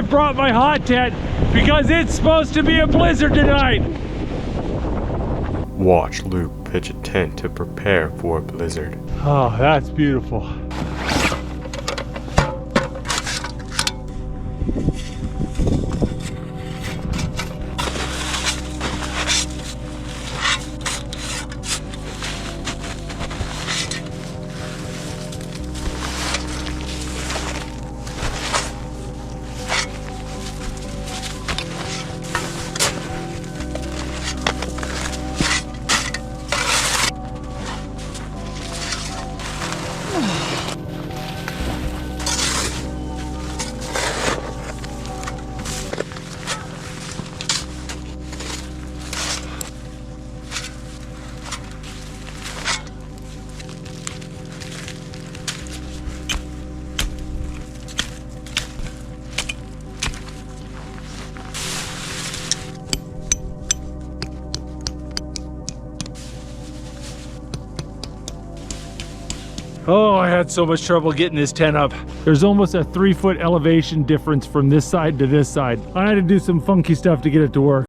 I brought my hot tent because it's supposed to be a blizzard tonight. Watch Luke pitch a tent to prepare for a blizzard. Oh, that's beautiful. Oh, I had so much trouble getting this tent up. There's almost a 3-foot elevation difference from this side to this side. I had to do some funky stuff to get it to work.